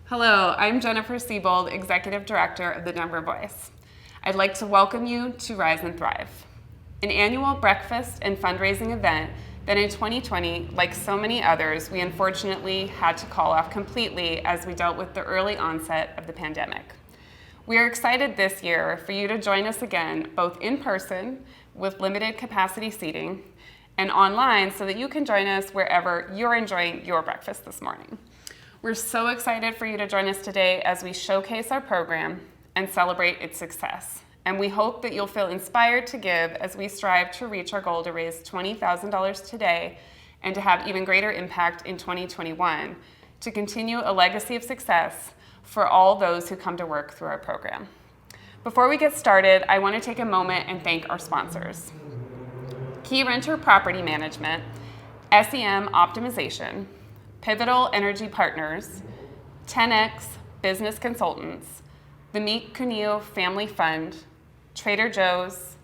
Hello, I'm Jennifer Siebold, Executive Director of the Denver Voice. I'd like to welcome you to Rise and Thrive, an annual breakfast and fundraising event that in 2020, like so many others, we unfortunately had to call off completely as we dealt with the early onset of the pandemic. We are excited this year for you to join us again, both in person with limited capacity seating and online so that you can join us wherever you're enjoying your breakfast this morning. We're so excited for you to join us today as we showcase our program and celebrate its success. And we hope that you'll feel inspired to give as we strive to reach our goal to raise $20,000 today and to have even greater impact in 2021 to continue a legacy of success for all those who come to work through our program. Before we get started, I want to take a moment and thank our sponsors. Key Renter Property Management, SEM Optimization, Pivotal Energy Partners, 10X Business Consultants, the Meet Cuneo Family Fund, Trader Joe's,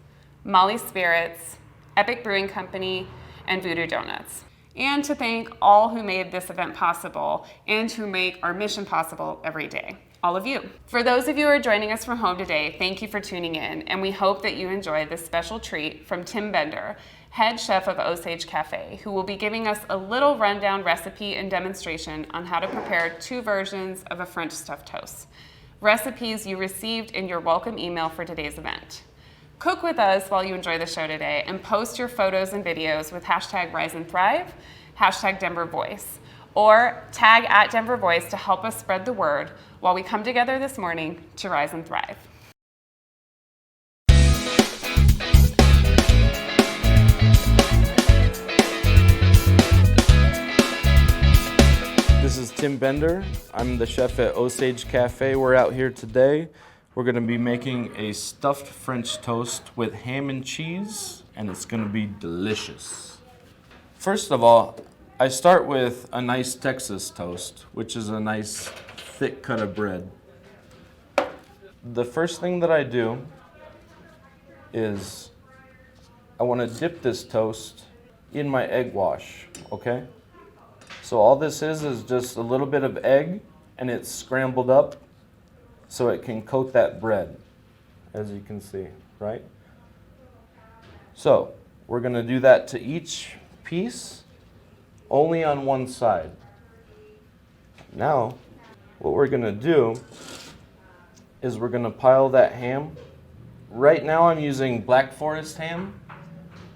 Molly Spirits, Epic Brewing Company, and Voodoo Donuts. And to thank all who made this event possible and who make our mission possible every day, all of you. For those of you who are joining us from home today, thank you for tuning in, and we hope that you enjoy this special treat from Tim Bender, head chef of Osage Cafe, who will be giving us a little rundown recipe and demonstration on how to prepare two versions of a French stuffed toast, recipes you received in your welcome email for today's event. Cook with us while you enjoy the show today and post your photos and videos with hashtag Rise and Thrive, hashtag Denver Voice, or tag at Denver Voice to help us spread the word while we come together this morning to rise and thrive. This is Tim Bender. I'm the chef at Osage Cafe. We're out here today. We're going to be making a stuffed French toast with ham and cheese, and it's going to be delicious. First of all, I start with a nice Texas toast, which is a nice thick cut of bread. The first thing that I do is I want to dip this toast in my egg wash, okay? So all this is just a little bit of egg, and it's scrambled up so it can coat that bread, as you can see, right? So we're going to do that to each piece, only on one side. Now, what we're going to do is we're going to pile that ham. Right now I'm using Black Forest ham,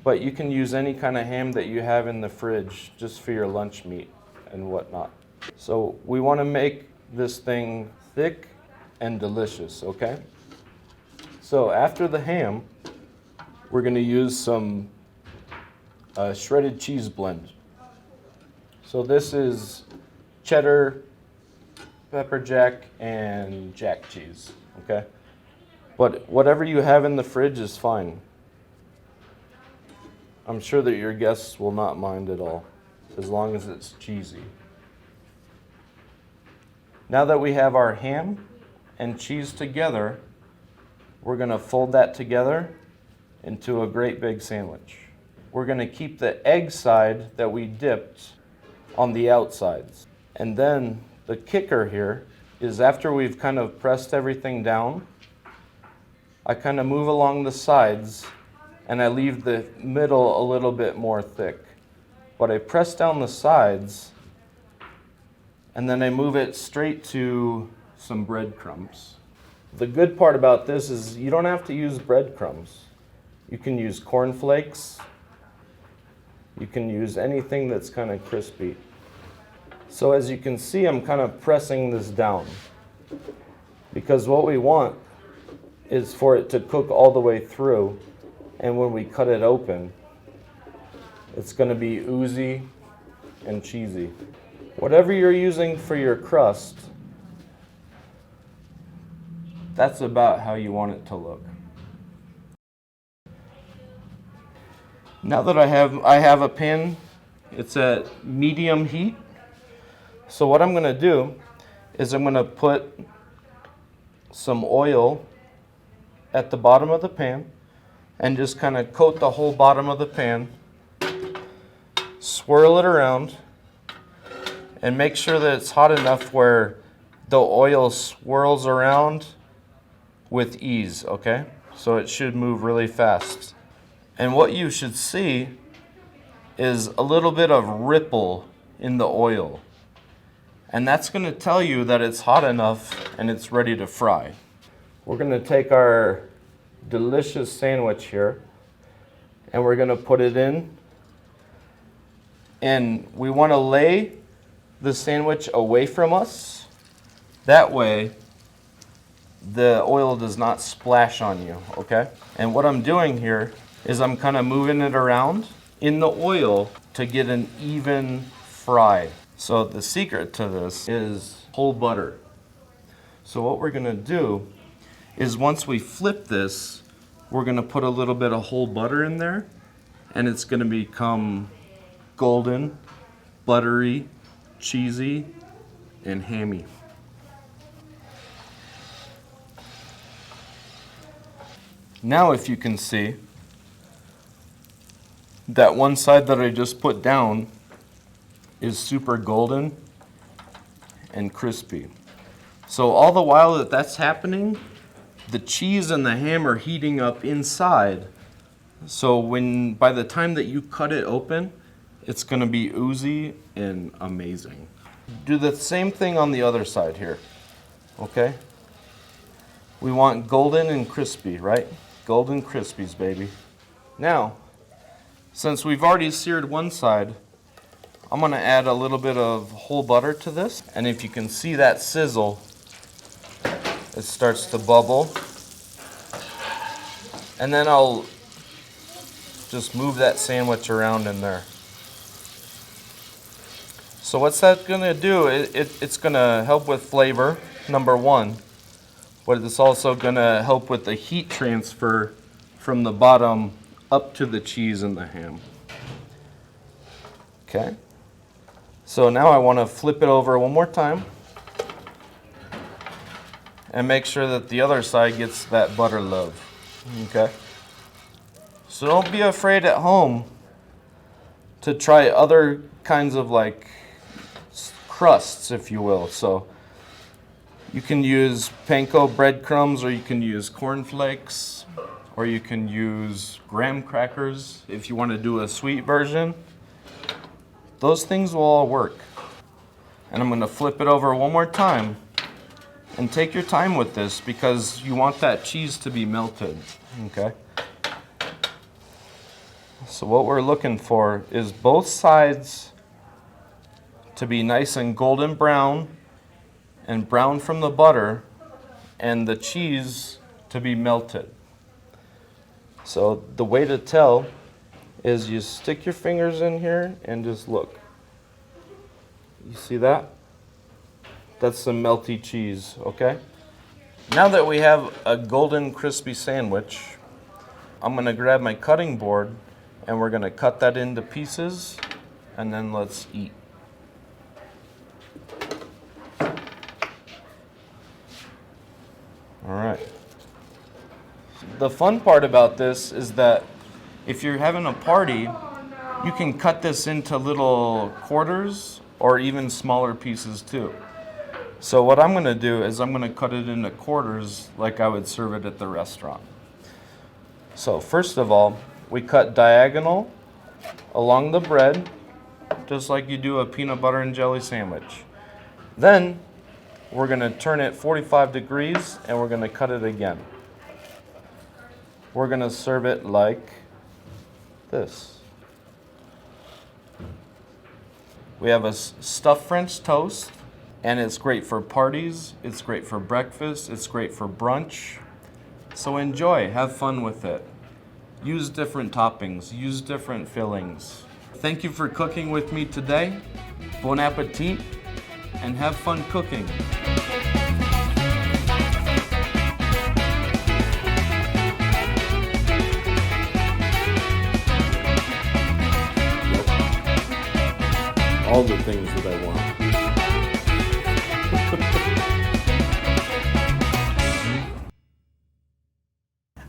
but you can use any kind of ham that you have in the fridge just for your lunch meat and whatnot. So we want to make this thing thick and delicious, okay? So after the ham, we're going to use some shredded cheese blend. So this is cheddar, pepper jack, and jack cheese, okay? But whatever you have in the fridge is fine. I'm sure that your guests will not mind at all, as long as it's cheesy. Now that we have our ham and cheese together, we're going to fold that together into a great big sandwich. We're going to keep the egg side that we dipped on the outsides. And then the kicker here is after we've kind of pressed everything down, I kind of move along the sides and I leave the middle a little bit more thick. But I press down the sides and then I move it straight to some breadcrumbs. The good part about this is you don't have to use breadcrumbs. You can use cornflakes. You can use anything that's kind of crispy. So as you can see, I'm kind of pressing this down because what we want is for it to cook all the way through, and when we cut it open, it's going to be oozy and cheesy. Whatever you're using for your crust, that's about how you want it to look. Now that I have a pan, it's at medium heat. So what I'm going to do is I'm going to put some oil at the bottom of the pan and just kind of coat the whole bottom of the pan. Swirl it around and make sure that it's hot enough where the oil swirls around with ease, okay? So it should move really fast. And what you should see is a little bit of ripple in the oil. And that's gonna tell you that it's hot enough and it's ready to fry. We're gonna take our delicious sandwich here and we're gonna put it in. And we wanna lay the sandwich away from us. That way, the oil does not splash on you, okay? And what I'm doing here is I'm kind of moving it around in the oil to get an even fry. So the secret to this is whole butter. So what we're gonna do is once we flip this, we're gonna put a little bit of whole butter in there and it's gonna become golden, buttery, cheesy, and hammy. Now if you can see, that one side that I just put down is super golden and crispy. So all the while that that's happening, the cheese and the ham are heating up inside. So by the time that you cut it open, it's gonna be oozy and amazing. Do the same thing on the other side here, okay? We want golden and crispy, right? Golden Crispies, baby. Now, since we've already seared one side, I'm gonna add a little bit of whole butter to this. And if you can see that sizzle, it starts to bubble. And then I'll just move that sandwich around in there. So what's that gonna do? It's gonna help with flavor, number one. But it's also gonna help with the heat transfer from the bottom up to the cheese and the ham. Okay. So now I wanna flip it over one more time and make sure that the other side gets that butter love, okay? So don't be afraid at home to try other kinds of like crusts, if you will. So you can use panko breadcrumbs, or you can use cornflakes, or you can use graham crackers if you want to do a sweet version. Those things will all work. And I'm going to flip it over one more time. And take your time with this because you want that cheese to be melted, okay? So what we're looking for is both sides to be nice and golden brown and brown from the butter, and the cheese to be melted. So the way to tell is you stick your fingers in here and just look. You see that? That's some melty cheese, okay? Now that we have a golden crispy sandwich, I'm gonna grab my cutting board and we're gonna cut that into pieces, and then let's eat. All right. The fun part about this is that if you're having a party, you can cut this into little quarters or even smaller pieces too. So what I'm gonna do is I'm gonna cut it into quarters like I would serve it at the restaurant. So first of all, we cut diagonal along the bread, just like you do a peanut butter and jelly sandwich. Then we're gonna turn it 45 degrees and we're gonna cut it again. We're gonna serve it like this. We have a stuffed French toast, and it's great for parties, it's great for breakfast, it's great for brunch. So enjoy, have fun with it. Use different toppings, use different fillings. Thank you for cooking with me today. Bon appetit, and have fun cooking. All the things that I want.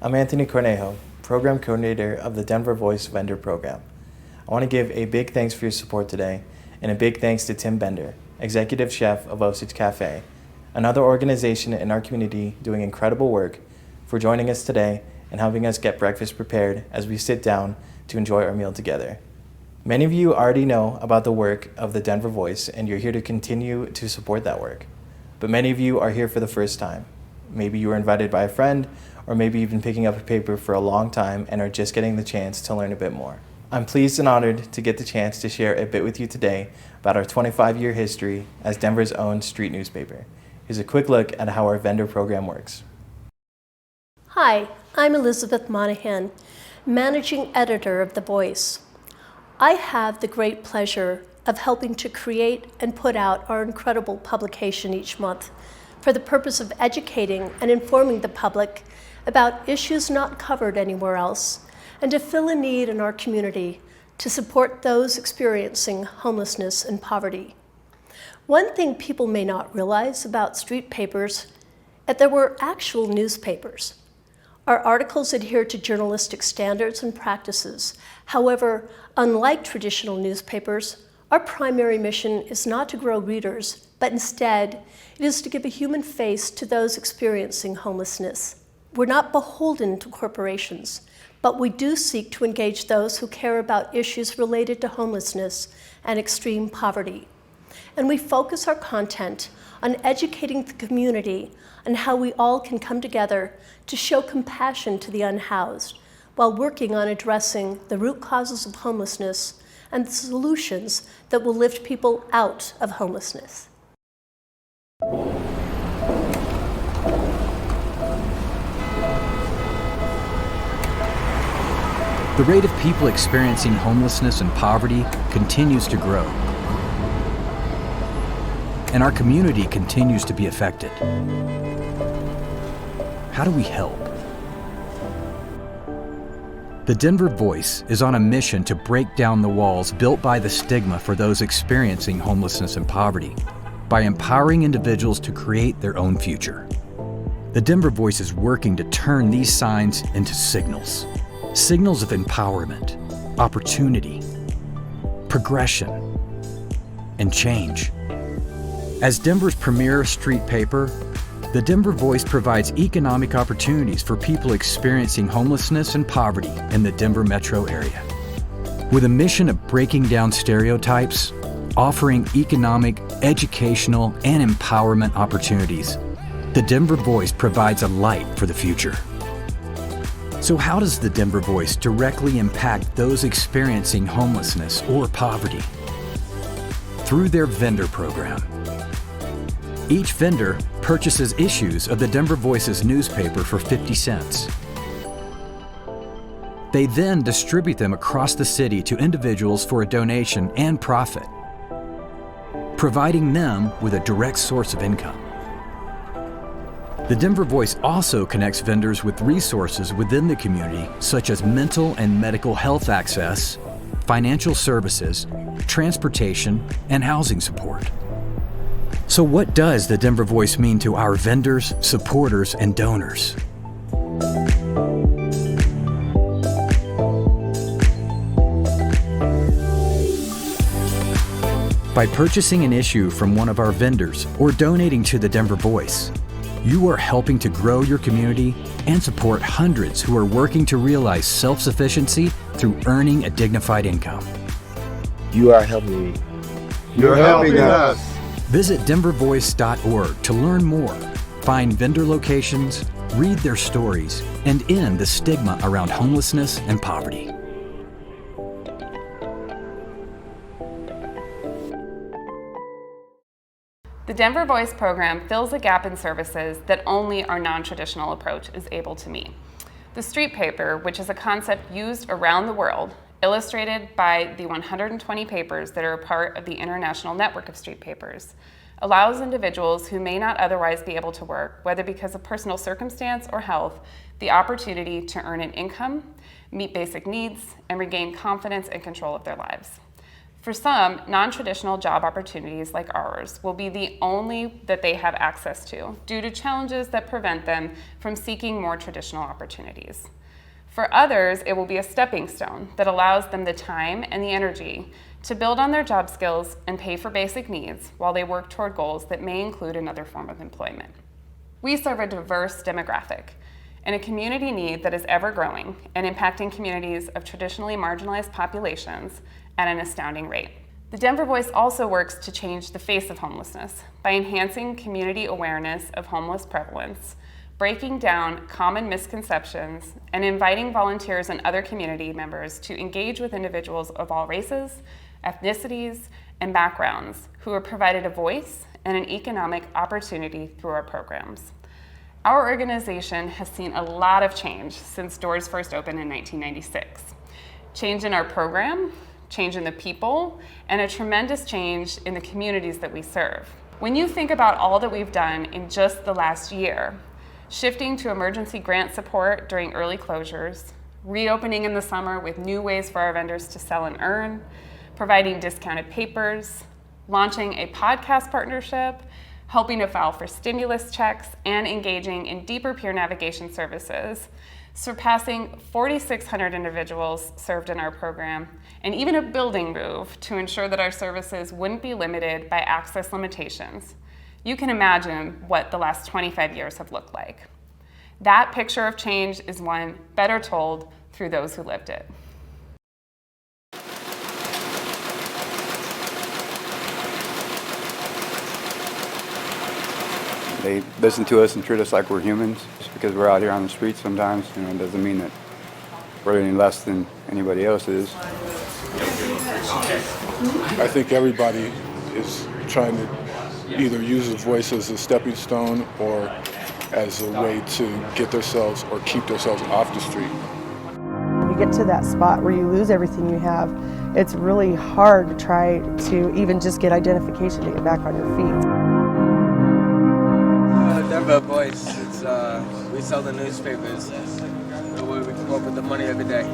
I'm Anthony Cornejo, Program Coordinator of the Denver Voice Vendor Program. I want to give a big thanks for your support today, and a big thanks to Tim Bender, Executive Chef of Osage Cafe, another organization in our community doing incredible work, for joining us today and helping us get breakfast prepared as we sit down to enjoy our meal together. Many of you already know about the work of the Denver Voice, and you're here to continue to support that work. But many of you are here for the first time. Maybe you were invited by a friend, or maybe you've been picking up a paper for a long time and are just getting the chance to learn a bit more. I'm pleased and honored to get the chance to share a bit with you today about our 25-year history as Denver's own street newspaper. Here's a quick look at how our vendor program works. Hi, I'm Elizabeth Monahan, Managing Editor of The Voice. I have the great pleasure of helping to create and put out our incredible publication each month for the purpose of educating and informing the public about issues not covered anywhere else, and to fill a need in our community to support those experiencing homelessness and poverty. One thing people may not realize about street papers is that there were actual newspapers. Our articles adhere to journalistic standards and practices. However, unlike traditional newspapers, our primary mission is not to grow readers, but instead, it is to give a human face to those experiencing homelessness. We're not beholden to corporations, but we do seek to engage those who care about issues related to homelessness and extreme poverty. And we focus our content on educating the community on how we all can come together to show compassion to the unhoused while working on addressing the root causes of homelessness and the solutions that will lift people out of homelessness. The rate of people experiencing homelessness and poverty continues to grow, and our community continues to be affected. How do we help? The Denver Voice is on a mission to break down the walls built by the stigma for those experiencing homelessness and poverty by empowering individuals to create their own future. The Denver Voice is working to turn these signs into signals of empowerment, opportunity, progression, and change. As Denver's premier street paper, the Denver Voice provides economic opportunities for people experiencing homelessness and poverty in the Denver metro area. With a mission of breaking down stereotypes, offering economic, educational, and empowerment opportunities, the Denver Voice provides a light for the future. So how does the Denver Voice directly impact those experiencing homelessness or poverty? Through their vendor program. Each vendor purchases issues of the Denver Voice's newspaper for 50 cents. They then distribute them across the city to individuals for a donation and profit, providing them with a direct source of income. The Denver Voice also connects vendors with resources within the community, such as mental and medical health access, financial services, transportation, and housing support. So what does the Denver Voice mean to our vendors, supporters, and donors? By purchasing an issue from one of our vendors or donating to the Denver Voice, you are helping to grow your community and support hundreds who are working to realize self-sufficiency through earning a dignified income. You are helping me. You're helping us. Visit denvervoice.org to learn more, find vendor locations, read their stories, and end the stigma around homelessness and poverty. The Denver Voice program fills a gap in services that only our non-traditional approach is able to meet. The street paper, which is a concept used around the world, illustrated by the 120 papers that are a part of the international network of street papers, allows individuals who may not otherwise be able to work, whether because of personal circumstance or health, the opportunity to earn an income, meet basic needs, and regain confidence and control of their lives. For some, non-traditional job opportunities like ours will be the only that they have access to due to challenges that prevent them from seeking more traditional opportunities. For others, it will be a stepping stone that allows them the time and the energy to build on their job skills and pay for basic needs while they work toward goals that may include another form of employment. We serve a diverse demographic and a community need that is ever growing and impacting communities of traditionally marginalized populations at an astounding rate. The Denver Voice also works to change the face of homelessness by enhancing community awareness of homeless prevalence, breaking down common misconceptions, and inviting volunteers and other community members to engage with individuals of all races, ethnicities, and backgrounds who are provided a voice and an economic opportunity through our programs. Our organization has seen a lot of change since doors first opened in 1996. Change in our program, change in the people, and a tremendous change in the communities that we serve. When you think about all that we've done in just the last year, shifting to emergency grant support during early closures, reopening in the summer with new ways for our vendors to sell and earn, providing discounted papers, launching a podcast partnership, helping to file for stimulus checks, and engaging in deeper peer navigation services, surpassing 4,600 individuals served in our program, and even a building move to ensure that our services wouldn't be limited by access limitations. You can imagine what the last 25 years have looked like. That picture of change is one better told through those who lived it. They listen to us and treat us like we're humans. Just because we're out here on the streets sometimes, it doesn't mean that we're any less than anybody else is. I think everybody is trying to either use the voice as a stepping stone or as a way to get themselves or keep themselves off the street. When you get to that spot where you lose everything you have, it's really hard to try to even just get identification to get back on your feet. Denver Voice, we sell the newspapers. The way we come up with the money every day.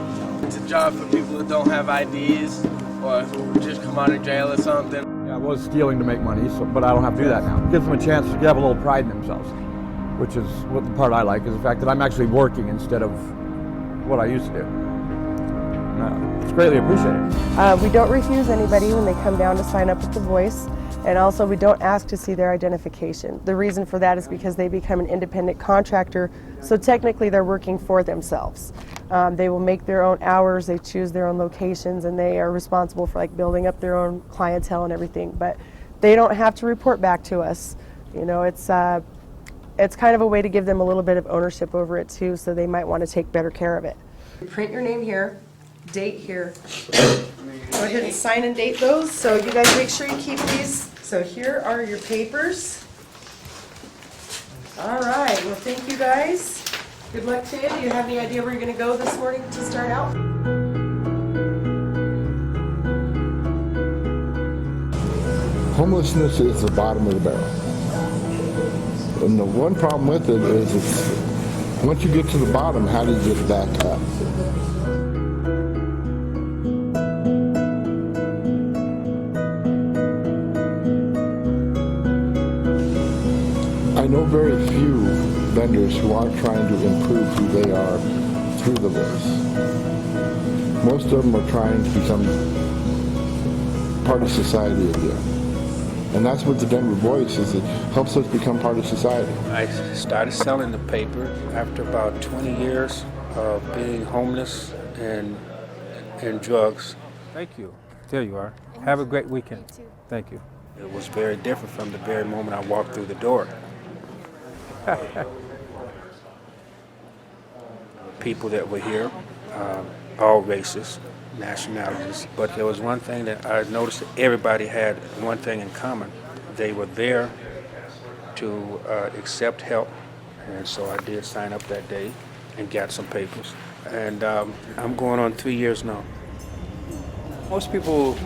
It's a job for people who don't have IDs or who just come out of jail or something. Yeah, I was stealing to make money, but I don't have to do that now. It gives them a chance to have a little pride in themselves, which is what the part I like, is the fact that I'm actually working instead of what I used to do. It's greatly appreciated. We don't refuse anybody when they come down to sign up with The Voice, and also we don't ask to see their identification. The reason for that is because they become an independent contractor, so technically they're working for themselves. They will make their own hours, they choose their own locations, and they are responsible for building up their own clientele and everything, but they don't have to report back to us. It's kind of a way to give them a little bit of ownership over it too, so they might want to take better care of it. Print your name here, date here. Go ahead and sign and date those, so you guys make sure you keep these. So here are your papers. All right, well thank you guys. Good luck to you. Do you have any idea where you're going to go this morning to start out? Homelessness is the bottom of the barrel. And the one problem with it is once you get to the bottom, how do you get back up? I know very few vendors who aren't trying to improve who they are through The Voice. Most of them are trying to become part of society again. And that's what the Denver Voice is. It helps us become part of society. I started selling the paper after about 20 years of being homeless and drugs. Thank you. There you are. Have a great weekend. Thank you. It was very different from the very moment I walked through the door. People that were here, all races, nationalities, but there was one thing that I noticed that everybody had one thing in common. They were there to accept help, and so I did sign up that day and got some papers. And I'm going on 3 years now. Most people,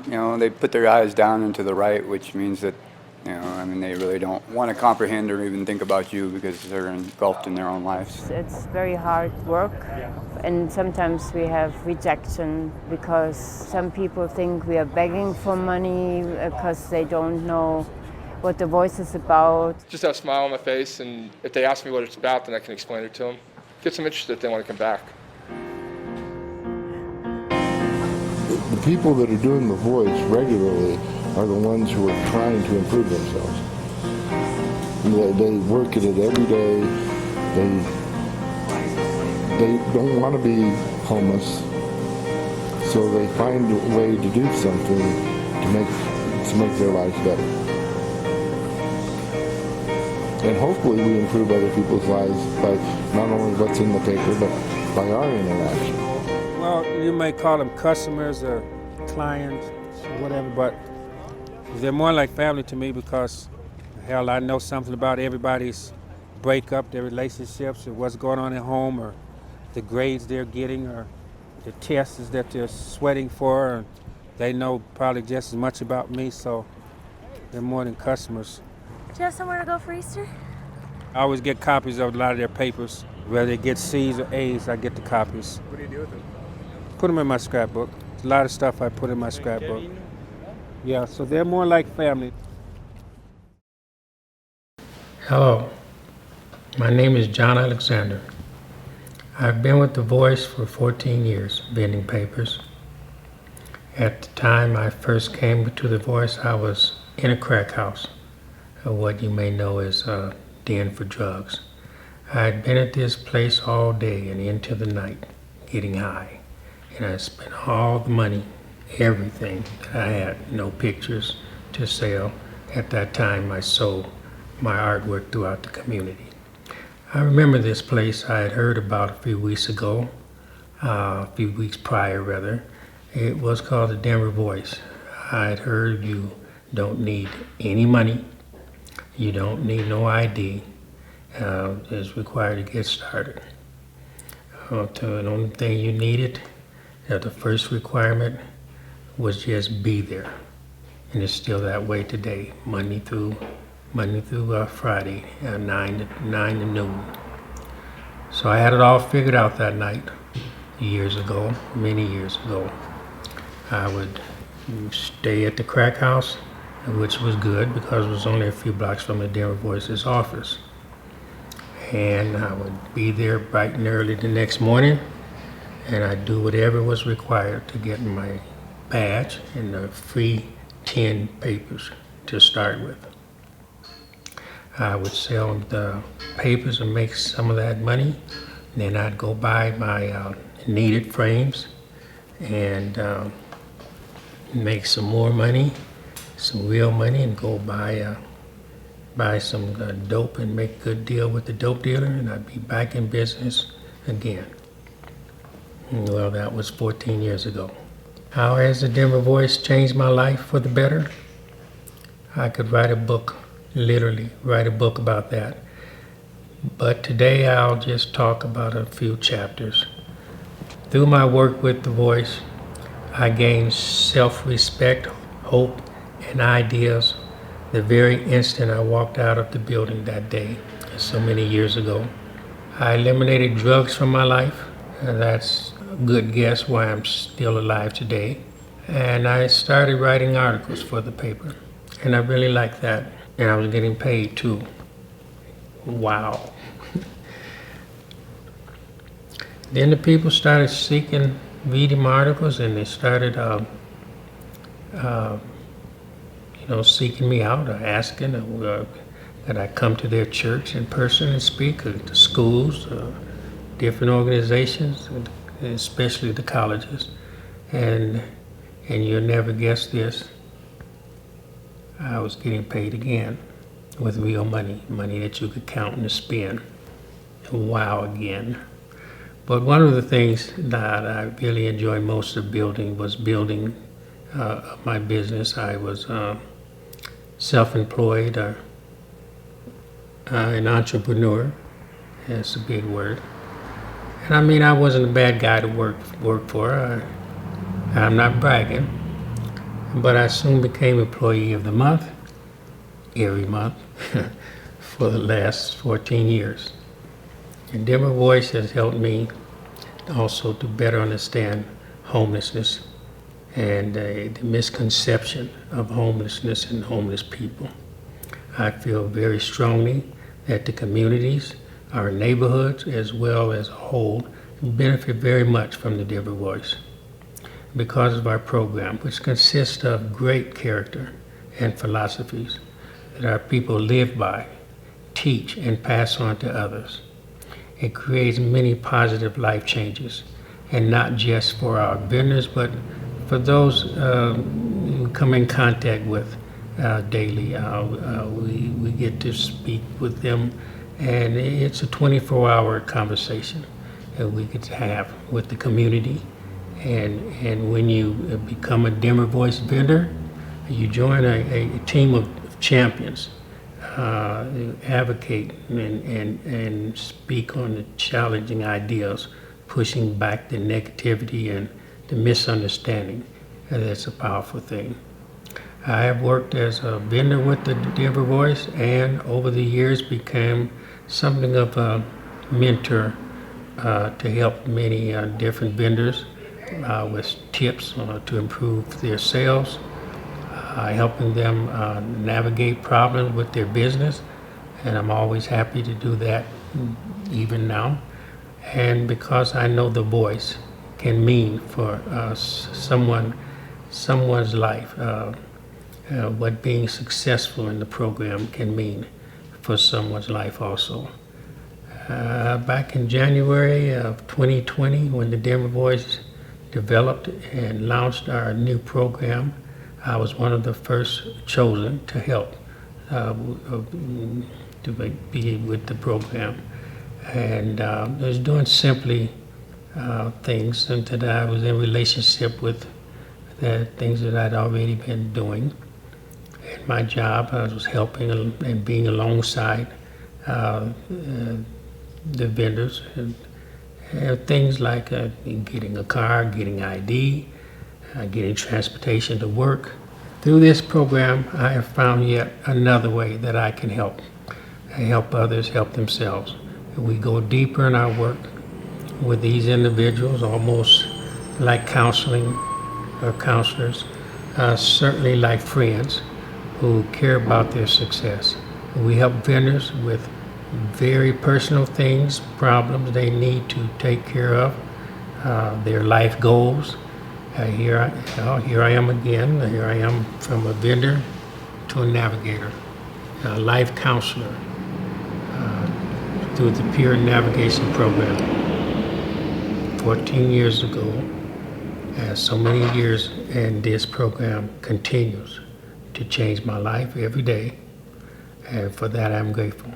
they put their eyes down and to the right, which means that, they really don't want to comprehend or even think about you because they're engulfed in their own lives. It's very hard work, and sometimes we have rejection because some people think we are begging for money because they don't know what The Voice is about. Just have a smile on my face, and if they ask me what it's about, then I can explain it to them. Get them interested if they want to come back. The The people that are doing the voice regularly are the ones who are trying to improve themselves. They work at it every day. They don't want to be homeless, so they find a way to do something to make their lives better. And hopefully we improve other people's lives by not only what's in the paper, but by our interaction. Well, you may call them customers or clients or whatever, but they're more like family to me because, hell, I know something about everybody's breakup, their relationships, or what's going on at home, or the grades they're getting, or the tests that they're sweating for. And they know probably just as much about me, so they're more than customers. Do you have somewhere to go for Easter? I always get copies of a lot of their papers. Whether they get C's or A's, I get the copies. What do you do with them? Put them in my scrapbook. A lot of stuff I put in my scrapbook. Yeah, so they're more like family. Hello, my name is John Alexander. I've been with The Voice for 14 years, vending papers. At the time I first came to The Voice, I was in a crack house, or what you may know as a den for drugs. I had been at this place all day and into the night, getting high, and I spent all the money, everything that I had, no pictures to sell. At that time I sold my artwork throughout the community. I remember this place I had heard about a few weeks prior rather. It was called the Denver Voice. I had heard you don't need any money, you don't need no ID, it's required to get started. The only thing you needed, the first requirement was just be there. And it's still that way today, Monday through Friday, 9 to noon. So I had it all figured out that night, years ago, many years ago. I would stay at the crack house, which was good because it was only a few blocks from the Denver Voice's office. And I would be there bright and early the next morning, and I'd do whatever was required to get my badge and the free 10 papers to start with. I would sell the papers and make some of that money. Then I'd go buy my needed frames and make some more money, some real money, and go buy some dope and make a good deal with the dope dealer, and I'd be back in business again. Well, that was 14 years ago. How has the Denver Voice changed my life for the better? I could write a book, literally write a book about that. But today I'll just talk about a few chapters. Through my work with The Voice, I gained self-respect, hope, and ideas the very instant I walked out of the building that day, so many years ago. I eliminated drugs from my life, and that's a good guess why I'm still alive today. And I started writing articles for the paper, and I really liked that. And I was getting paid too. Wow. Then the people started reading my articles, and they started seeking me out or asking that I come to their church in person and speak, or the schools, different organizations, especially the colleges. And you'll never guess this, I was getting paid again with real money, money that you could count and spend. Wow again. But one of the things that I really enjoyed most of building was building my business. I was self-employed, or an entrepreneur. That's a big word. And I mean, I wasn't a bad guy to work for. I'm not bragging, but I soon became Employee of the Month, every month, for the last 14 years. And Denver Voice has helped me also to better understand homelessness and the misconception of homelessness and homeless people. I feel very strongly that the communities, our neighborhoods, as well as a whole, benefit very much from the Denver Voice. because of our program, which consists of great character and philosophies that our people live by, teach, and pass on to others. It creates many positive life changes, and not just for our vendors, but for those who come in contact with daily. We get to speak with them, and it's a 24-hour conversation that we get to have with the community. And when you become a Denver Voice vendor, you join a team of champions who advocate and speak on the challenging ideas, pushing back the negativity and the misunderstanding. And that's a powerful thing. I have worked as a vendor with the Denver Voice, and over the years became something of a mentor to help many different vendors with tips to improve their sales, helping them navigate problems with their business, and I'm always happy to do that even now. And because I know the voice can mean for someone's life, what being successful in the program can mean for someone's life also. Back in January of 2020, when the Denver Voice developed and launched our new program, I was one of the first chosen to help to be with the program. And I was doing simply things that I was in relationship with the things that I'd already been doing. In my job, I was helping and being alongside the vendors, and things like getting a car, getting ID, getting transportation to work. Through this program, I have found yet another way that I can help others help themselves. We go deeper in our work with these individuals, almost like counseling or counselors, certainly like friends who care about their success. We help vendors with very personal things, problems they need to take care of, their life goals. Here I am again. Here I am from a vendor to a navigator, a life counselor through the Peer Navigation Program. 14 years ago, so many years, and this program continues to change my life every day, and for that I'm grateful.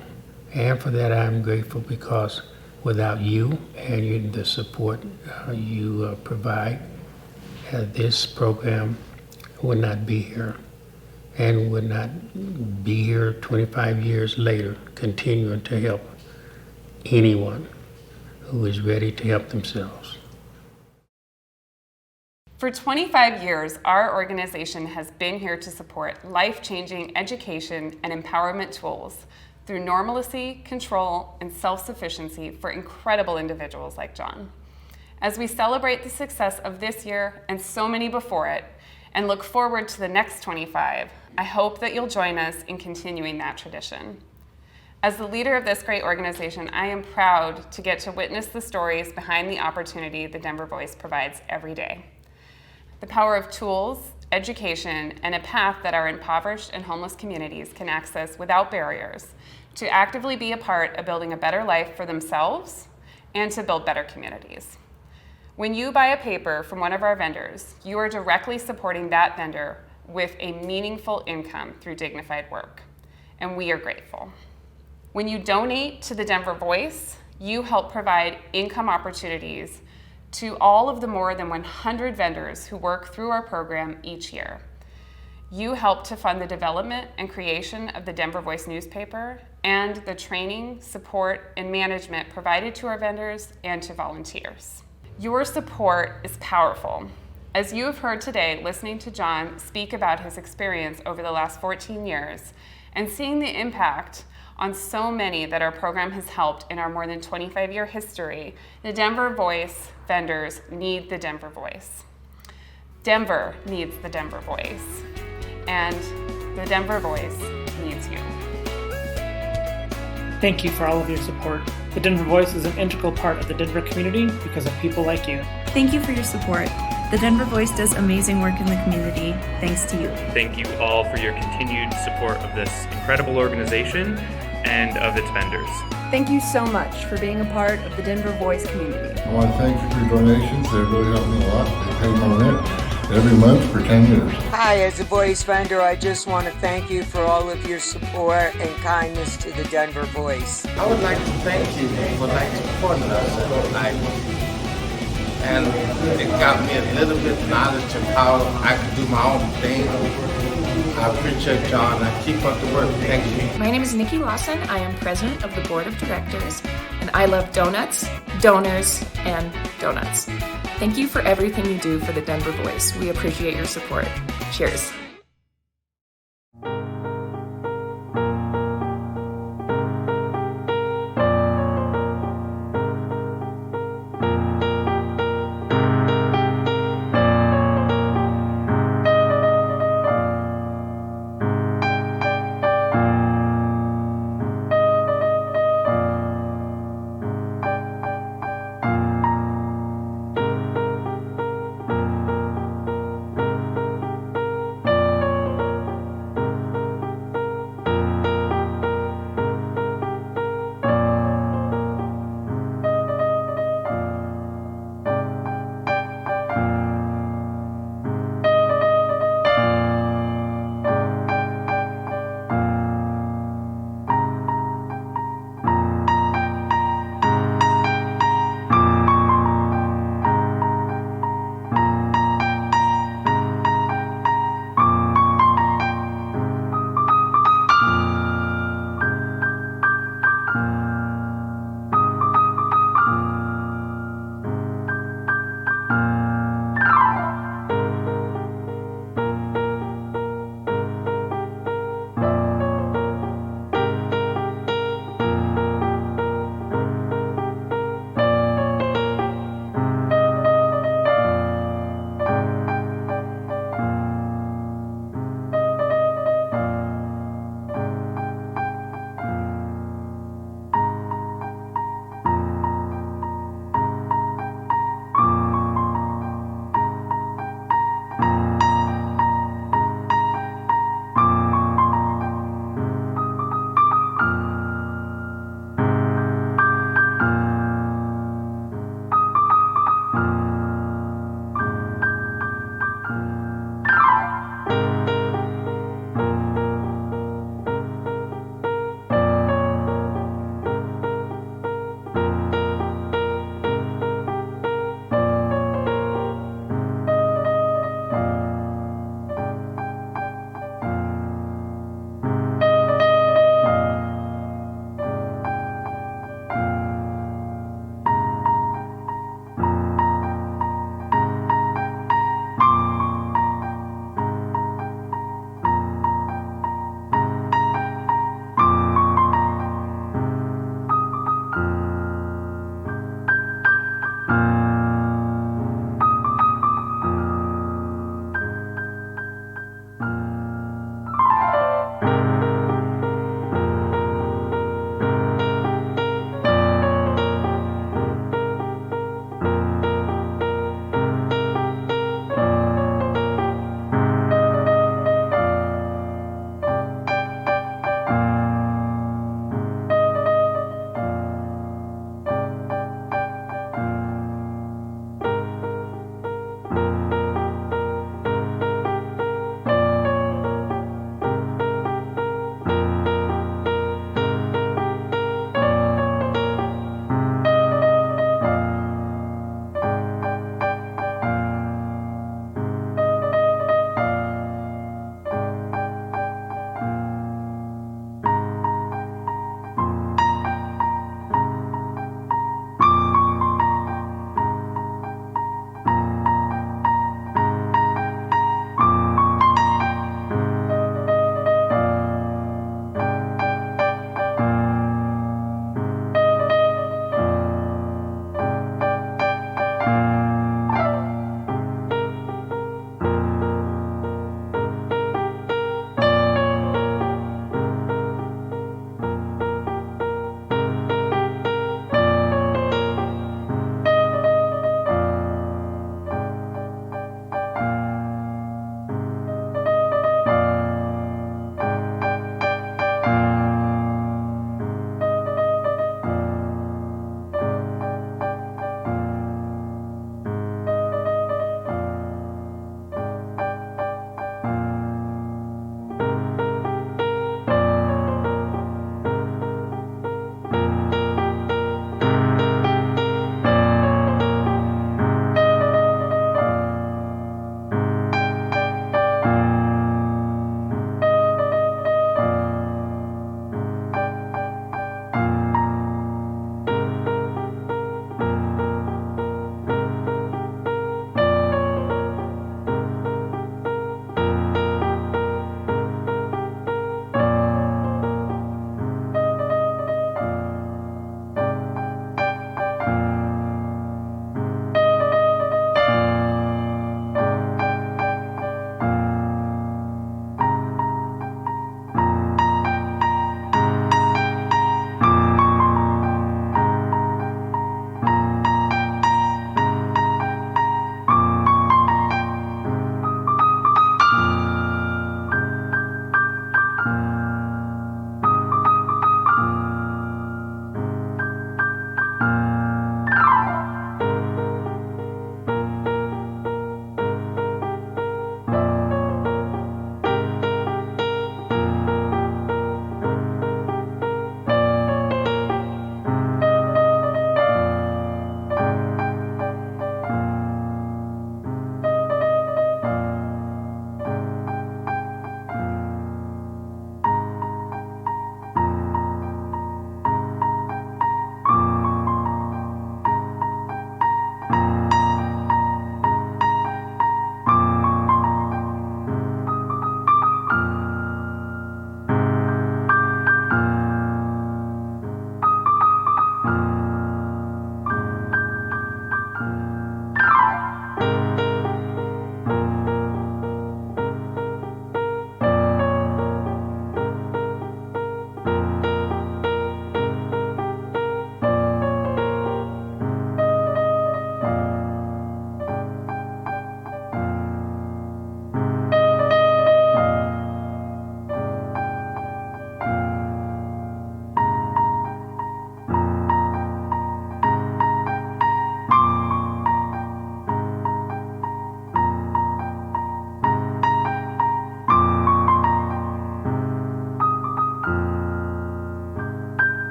And for that I'm grateful because without you and the support you provide, this program would not be here, and would not be here 25 years later, continuing to help anyone who is ready to help themselves. For 25 years, our organization has been here to support life-changing education and empowerment tools through normalcy, control, and self-sufficiency for incredible individuals like John. As we celebrate the success of this year and so many before it, and look forward to the next 25, I hope that you'll join us in continuing that tradition. As the leader of this great organization, I am proud to get to witness the stories behind the opportunity the Denver Voice provides every day. The power of tools, education, and a path that our impoverished and homeless communities can access without barriers to actively be a part of building a better life for themselves and to build better communities. When you buy a paper from one of our vendors, you are directly supporting that vendor with a meaningful income through dignified work, and we are grateful. When you donate to the Denver Voice, you help provide income opportunities to all of the more than 100 vendors who work through our program each year. You help to fund the development and creation of the Denver Voice newspaper and the training, support, and management provided to our vendors and to volunteers. Your support is powerful. As you have heard today, listening to John speak about his experience over the last 14 years and seeing the impact on so many that our program has helped in our more than 25-year history, the Denver Voice vendors need the Denver Voice. Denver needs the Denver Voice, and the Denver Voice needs you. Thank you for all of your support. The Denver Voice is an integral part of the Denver community because of people like you. Thank you for your support. The Denver Voice does amazing work in the community thanks to you. Thank you all for your continued support of this incredible organization and of its vendors. Thank you so much for being a part of the Denver Voice community. I want to thank you for your donations. They really help me a lot. They pay my rent every month for 10 years. Hi, as a Voice vendor, I just want to thank you for all of your support and kindness to the Denver Voice. I would like to thank you for supporting us at Old Night. And it got me a little bit of knowledge of how I could do my own thing. I appreciate y'all and I keep up the work. Thank you. My name is Nikki Lawson. I am president of the board of directors, and I love donuts, donors, and donuts. Thank you for everything you do for the Denver Voice. We appreciate your support. Cheers.